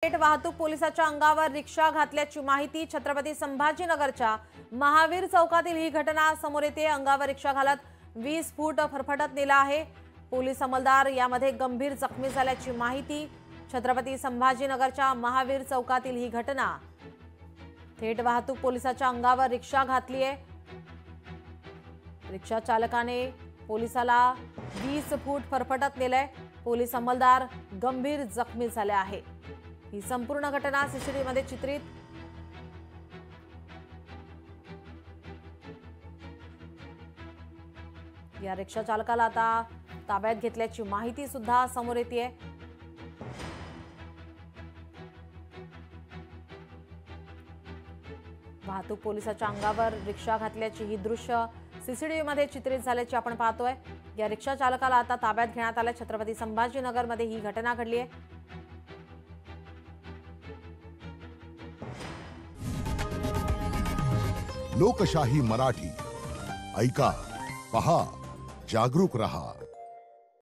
वाहतूक पोलिसाच्या अंगावर रिक्षा घातल्याची माहिती छत्रपती संभाजीनगरच्या महावीर चौकातील ही घटना समोर येते। अंगावर रिक्षा घालत 20 फूट फरफटत नेला आहे। पोलीस अंमलदार यामध्ये गंभीर जखमी झाल्याची माहिती। छत्रपती संभाजीनगरच्या महावीर चौकातील ही घटना। थेट वाहतूक पोलिसाच्या अंगावर रिक्षा घातली आहे। रिक्षा चालकाने पोलिसाला 20 फूट फरफटत नेले। पोलीस अंमलदार गंभीर जखमी झाले आहे। ही संपूर्ण घटना सीसीटीव्ही मध्ये चित्रित। या रिक्षा चालकाला आता ताब्यात घेतल्याची माहिती सुद्धा समोर येते। वाहतूक पोलिसाच्या अंगावर रिक्षा घातल्याची ही दृश्य सीसीटीव्ही मध्ये चित्रित झाल्याची आपण पाहतोय। या रिक्षा चालकाला आता ताब्यात घेण्यात आले। छत्रपती संभाजीनगर मध्ये ही घटना घडली आहे। लोकशाही मराठी ऐका, पहा, जागरूक रहा।